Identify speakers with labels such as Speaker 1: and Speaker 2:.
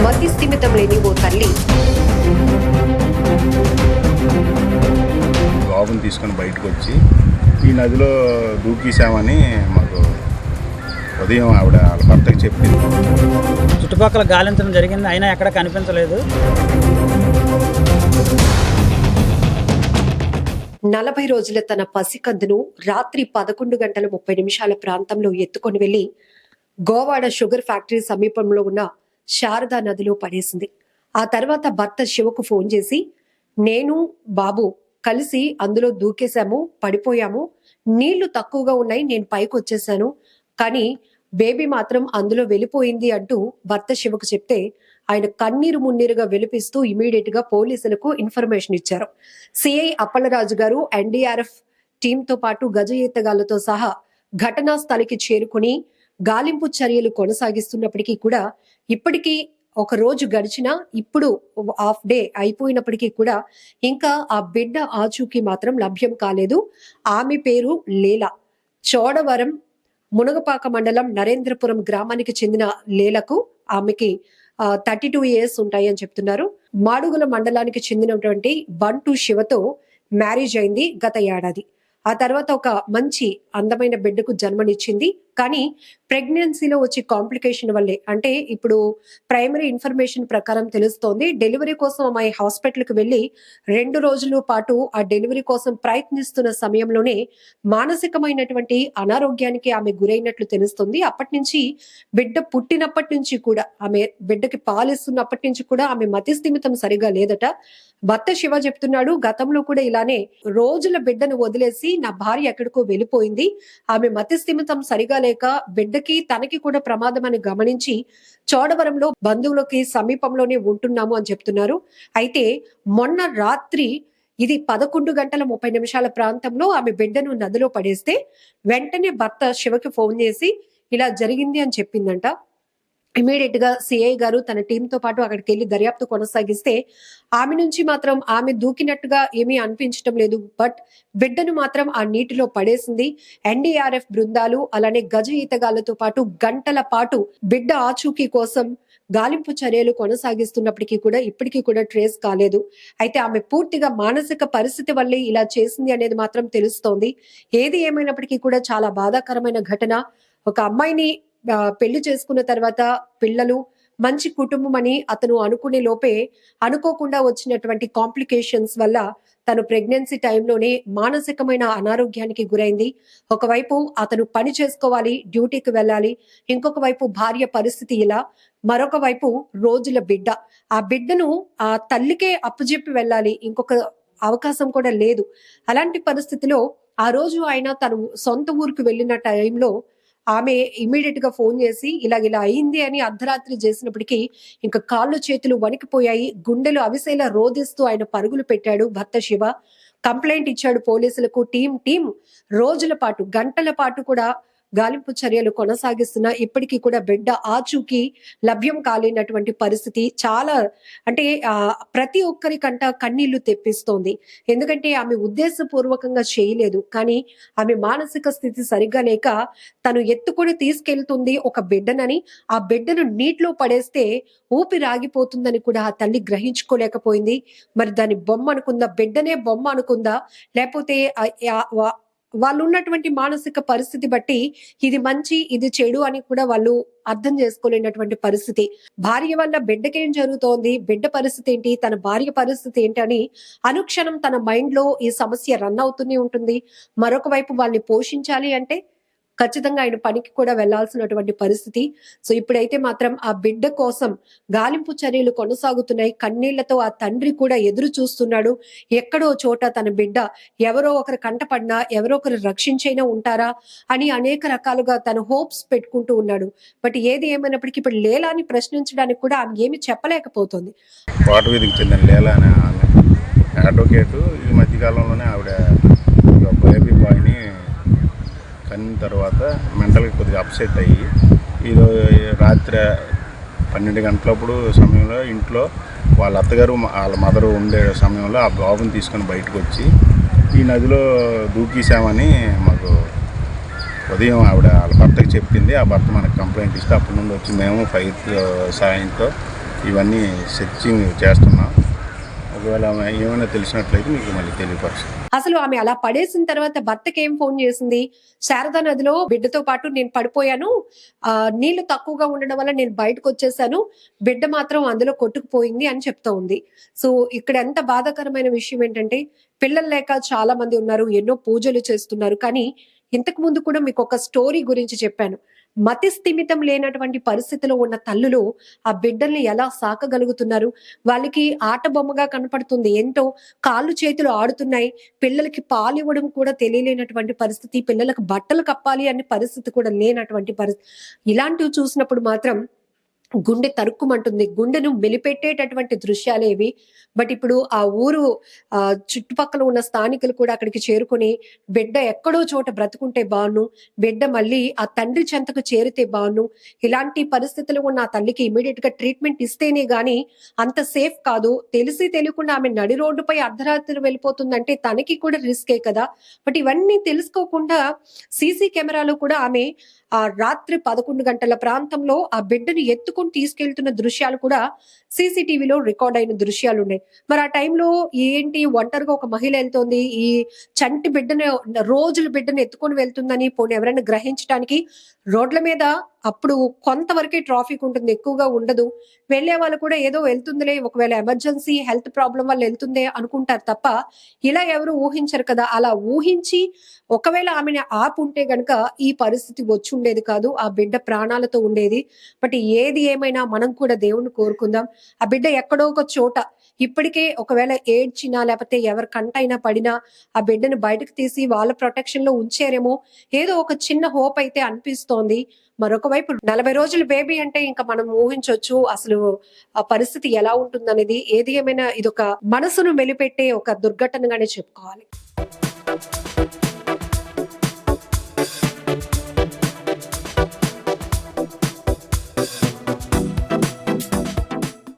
Speaker 1: మతి స్థిమితం లేని ఓ తల్లి.
Speaker 2: బాబుని తీసుకొని బయటకు వచ్చి ఈ నదిలో దూకేసామని మాకు ఉదయం ఆవిడ వాళ్ళ భర్తకి చెప్పింది.
Speaker 3: చుట్టుపక్కల గాలించడం జరిగింది, అయినా ఎక్కడ కనిపించలేదు.
Speaker 1: 40 రోజుల తన పసికందును రాత్రి 11:30 ప్రాంతంలో ఎత్తుకొని వెళ్లి గోవాడ షుగర్ ఫ్యాక్టరీ సమీపంలో ఉన్న శారదా నదిలో పడేసింది. ఆ తర్వాత భర్త శివకు ఫోన్ చేసి, నేను బాబు కలిసి అందులో దూకేశాము, పడిపోయాము, నీళ్లు తక్కువగా ఉన్నాయి, నేను పైకి వచ్చేసాను, కానీ బేబీ మాత్రం అందులో వెళ్ళిపోయింది అంటూ భర్త శివకు చెప్తే ఆయన కన్నీరు మున్నీరుగా విలిపిస్తూ ఇమీడియట్ గా పోలీసులకు ఇన్ఫర్మేషన్ ఇచ్చారు. సిఐ అప్పలరాజు గారు ఎన్డీఆర్ఎఫ్ టీంతో పాటు గజ ఈతగాళ్లతో సహా ఘటనా స్థలికి చేరుకుని గాలింపు చర్యలు కొనసాగిస్తున్నప్పటికీ కూడా ఇప్పటికీ ఒక రోజు గడిచినా ఇప్పుడు హాఫ్ డే అయిపోయినప్పటికీ కూడా ఇంకా ఆ బిడ్డ ఆచూకీ మాత్రం లభ్యం కాలేదు. ఆమె పేరు లీలా. చోడవరం మునగపాక మండలం నరేంద్రపురం గ్రామానికి చెందిన లీలకు ఆమెకి 32 years ఉంటాయని చెప్తున్నారు. మాడుగుల మండలానికి చెందినటువంటి బంటు శివతో మ్యారేజ్ అయింది గత ఏడాది. ఆ తర్వాత ఒక మంచి అందమైన బిడ్డకు జన్మనిచ్చింది. కానీ ప్రెగ్నెన్సీలో వచ్చే కాంప్లికేషన్ వల్లే, అంటే ఇప్పుడు ప్రైమరీ ఇన్ఫర్మేషన్ ప్రకారం తెలుస్తోంది, డెలివరీ కోసం అమ్మాయి హాస్పిటల్కి వెళ్ళి 2 రోజుల పాటు ఆ డెలివరీ కోసం ప్రయత్నిస్తున్న సమయంలోనే మానసికమైనటువంటి అనారోగ్యానికి ఆమె గురైనట్లు తెలుస్తుంది. అప్పటి నుంచి బిడ్డ పుట్టినప్పటి నుంచి కూడా, ఆమె బిడ్డకి పాలిస్తున్నప్పటి నుంచి కూడా ఆమె మతి స్థిమితం సరిగా లేదట. భర్త శివ చెప్తున్నాడు, గతంలో కూడా ఇలానే రోజుల బిడ్డను వదిలేసి నా భార్య ఎక్కడికో వెళ్ళిపోయింది, ఆమె మతి స్థిమితం సరిగా లేక బిడ్డకి తనకి కూడా ప్రమాదం అని గమనించి చోడవరంలో బంధువులకి సమీపంలోనే ఉంటున్నాము అని చెప్తున్నారు. అయితే మొన్న రాత్రి ఇది 11:30 ప్రాంతంలో ఆమె బిడ్డను నదిలో పడేస్తే వెంటనే భర్త శివకి ఫోన్ చేసి ఇలా జరిగింది అని చెప్పిందంట. ఇమీడియట్ గా సిఐ గారు తన టీంతో పాటు అక్కడికి వెళ్లి దర్యాప్తు కొనసాగిస్తే ఆమె నుంచి మాత్రం ఆమె దూకినట్టుగా ఏమీ అనిపించడం లేదు, బట్ బిడ్డను మాత్రం ఆ నీటిలో పడేసింది. ఎన్డీఆర్ఎఫ్ బృందాలు అలానే గజ ఈతగాళ్లతో పాటు గంటల పాటు బిడ్డ ఆచూకీ కోసం గాలింపు చర్యలు కొనసాగిస్తున్నప్పటికీ కూడా ఇప్పటికీ కూడా ట్రేస్ కాలేదు. అయితే ఆమె పూర్తిగా మానసిక పరిస్థితి వల్లే ఇలా చేసింది అనేది మాత్రం తెలుస్తోంది. ఏది ఏమైనప్పటికీ కూడా చాలా బాధాకరమైన ఘటన. ఒక అమ్మాయిని పెళ్లి చేసుకున్న తర్వాత పిల్లలు, మంచి కుటుంబం అని అతను అనుకునే లోపే అనుకోకుండా వచ్చినటువంటి కాంప్లికేషన్స్ వల్ల తను ప్రెగ్నెన్సీ టైంలోనే మానసికమైన అనారోగ్యానికి గురైంది. ఒకవైపు అతను పని చేసుకోవాలి, డ్యూటీకి వెళ్ళాలి, ఇంకొక వైపు భార్య పరిస్థితి ఇలా, మరొక వైపు రోజుల బిడ్డ. ఆ బిడ్డను ఆ తల్లికే అప్పజెప్పి వెళ్ళాలి, ఇంకొక అవకాశం కూడా లేదు. అలాంటి పరిస్థితిలో ఆ రోజు ఆయన తను సొంత ఊరికి వెళ్ళిన టైంలో ఆమె ఇమీడియట్ గా ఫోన్ చేసి ఇలా అయింది అని అర్ధరాత్రి చేసినప్పటికీ ఇంకా కాళ్ళు చేతులు వణికిపోయాయి, గుండెలు అవిసేలా రోధిస్తూ ఆయన పరుగులు పెట్టాడు భర్త శివ. కంప్లైంట్ ఇచ్చాడు పోలీసులకు. టీం రోజుల పాటు, గంటల పాటు కూడా గాలింపు చర్యలు కొనసాగిస్తున్నా ఇప్పటికీ కూడా బిడ్డ ఆచూకీ లభ్యం కాలేనటువంటి పరిస్థితి చాలా, అంటే ప్రతి ఒక్కరికంట కన్నీళ్లు తెప్పిస్తోంది. ఎందుకంటే ఆమె ఉద్దేశపూర్వకంగా చేయలేదు, కానీ ఆమె మానసిక స్థితి సరిగ్గా లేక తను ఎత్తుకొని తీసుకెళ్తుంది ఒక బిడ్డనని, ఆ బిడ్డను నీటిలో పడేస్తే ఊపిరాగిపోతుందని కూడా ఆ తల్లి గ్రహించుకోలేకపోయింది. మరి దాని బొమ్మ అనుకుందా, బిడ్డనే బొమ్మ అనుకుందా, లేకపోతే వాళ్ళు ఉన్నటువంటి మానసిక పరిస్థితి బట్టి ఇది మంచి ఇది చెడు అని కూడా వాళ్ళు అర్థం చేసుకోలేనటువంటి పరిస్థితి. భార్య వల్ల బిడ్డకేం జరుగుతోంది, బిడ్డ పరిస్థితి ఏంటి, తన భార్య పరిస్థితి ఏంటి అని అనుక్షణం తన మైండ్ లో ఈ సమస్య రన్ అవుతూనే ఉంటుంది. మరొక వైపు వాళ్ళని పోషించాలి అంటే ఖచ్చితంగా ఆయన పనికి కూడా వెళ్లాల్సినటువంటి పరిస్థితి. సో ఇప్పుడైతే మాత్రం ఆ బిడ్డ కోసం గాలింపు చర్యలు కొనసాగుతున్నాయి. కన్నీళ్లతో ఆ తండ్రి కూడా ఎదురు చూస్తున్నాడు. ఎక్కడో చోట తన బిడ్డ ఎవరో ఒకరు కంటపడినా, ఎవరో ఒకరు రక్షించైనా ఉంటారా అని అనేక రకాలుగా తన హోప్స్ పెట్టుకుంటూ ఉన్నాడు. బట్ ఏది ఏమైనప్పటికీ ఇప్పుడు లేలాని ప్రశ్నించడానికి కూడా ఆమె ఏమి చెప్పలేకపోతుంది.
Speaker 2: కోటవీధికి చెందిన లీలా అనే ఆమె అడ్వకేటు ఈ మధ్యకాలంలోనే ఆవిడ బేబీ బాయ్ని కన్న తర్వాత మెంటల్గా కొద్దిగా అప్సెట్ అయ్యి ఈరోజు రాత్రి 12 గంటలప్పుడు సమయంలో ఇంట్లో వాళ్ళ అత్తగారు వాళ్ళ మదరు ఉండే సమయంలో ఆ బాబుని తీసుకొని బయటకు వచ్చి ఈ నదిలో దూకేసామని మాకు ఉదయం ఆవిడ వాళ్ళ భర్తకి చెప్పింది. ఆ భర్త మనకు కంప్లైంట్ ఇస్తే అప్పటి నుండి వచ్చి మేము ఫైర్ సాయంతో ఇవన్నీ సెర్చింగ్ చేస్తున్నాం. ఒకవేళ ఏమైనా తెలిసినట్లయితే మీకు మళ్ళీ తెలియపరుస్తాం.
Speaker 1: అసలు ఆమె అలా పడేసిన తర్వాత భర్తకి ఏం ఫోన్ చేసింది, శారదా నదిలో బిడ్డతో పాటు నేను పడిపోయాను, నీళ్లు తక్కువగా ఉండడం వల్ల నేను బయటకు వచ్చేసాను, బిడ్డ మాత్రం అందులో కొట్టుకుపోయింది అని చెప్తా ఉంది. సో ఇక్కడ ఎంత బాధాకరమైన విషయం ఏంటంటే, పిల్లలు లేక చాలా మంది ఉన్నారు, ఎన్నో పూజలు చేస్తున్నారు. కానీ ఇంతకు ముందు కూడా మీకు ఒక స్టోరీ గురించి చెప్పాను. మతి స్థిమితం లేనటువంటి పరిస్థితిలో ఉన్న తల్లులు ఆ బిడ్డల్ని ఎలా సాకగలుగుతున్నారు, వాళ్ళకి ఆట బొమ్మగా కనపడుతుంది, ఏంటో కాళ్ళు చేతులు ఆడుతున్నాయి, పిల్లలకి పాలు ఇవ్వడం కూడా తెలియలేనటువంటి పరిస్థితి, పిల్లలకు బట్టలు కప్పాలి అనే పరిస్థితి కూడా లేనటువంటి పరిస్థితి. ఇలాంటివి చూసినప్పుడు మాత్రం గుండె తరుక్కుమంటుంది, గుండెను మెలిపెట్టేటటువంటి దృశ్యాలేవి. బట్ ఇప్పుడు ఆ ఊరు చుట్టుపక్కల ఉన్న స్థానికులు కూడా అక్కడికి చేరుకొని, బిడ్డ ఎక్కడో చోట బ్రతుకుంటే బాను, బిడ్డ మళ్ళీ ఆ తండ్రి చెంతకు చేరితే బాను, ఇలాంటి పరిస్థితులు ఉన్న ఆ తల్లికి ఇమీడియట్ గా ట్రీట్మెంట్ ఇస్తేనే గాని అంత సేఫ్ కాదు. తెలిసి తెలియకుండా ఆమె నడి రోడ్డుపై అర్ధరాత్రి వెళ్ళిపోతుందంటే తనకి కూడా రిస్కే కదా. బట్ ఇవన్నీ తెలుసుకోకుండా సీసీ కెమెరాలో కూడా ఆమె ఆ రాత్రి 11 గంటల ప్రాంతంలో ఆ బిడ్డను ఎత్తుకొని తీసుకెళ్తున్న దృశ్యాలు కూడా సీసీటీవీలో రికార్డ్ అయిన దృశ్యాలు ఉన్నాయి. మరి ఆ టైంలో ఏంటి, ఒంటరిగా ఒక మహిళ వెళ్తోంది, ఈ చంటి బిడ్డను రోజుల బిడ్డను ఎత్తుకొని వెళ్తుందని పోనీ ఎవరైనా గ్రహించడానికి రోడ్ల మీద అప్పుడు కొంతవరకే ట్రాఫిక్ ఉంటుంది, ఎక్కువగా ఉండదు. వెళ్లే వాళ్ళు కూడా ఏదో వెళ్తుందిలే, ఒకవేళ ఎమర్జెన్సీ హెల్త్ ప్రాబ్లం వల్ల వెళ్తుందే అనుకుంటారు తప్ప ఇలా ఎవరు ఊహించరు కదా. అలా ఊహించి ఒకవేళ ఆమెను ఆపుంటే గనక ఈ పరిస్థితి వచ్చి ఉండేది కాదు, ఆ బిడ్డ ప్రాణాలతో ఉండేది. బట్ ఏది ఏమైనా మనం కూడా దేవుణ్ణి కోరుకుందాం. ఆ బిడ్డ ఎక్కడో ఒక చోట ఇప్పటికే ఒకవేళ ఏడ్చినా లేకపోతే ఎవరి కంటైనా పడినా ఆ బిడ్డను బయటకు తీసి వాళ్ళ ప్రొటెక్షన్ లో ఉంచారేమో, ఏదో ఒక చిన్న హోప్ అయితే అనిపిస్తోంది. మరొక వైపు 40 రోజుల బేబీ అంటే ఇంకా మనం ఊహించవచ్చు అసలు ఆ పరిస్థితి ఎలా ఉంటుందనేది. ఏది ఏమైనా ఇదొక మనసును మెలిపెట్టే ఒక దుర్ఘటనగానే చెప్పుకోవాలి.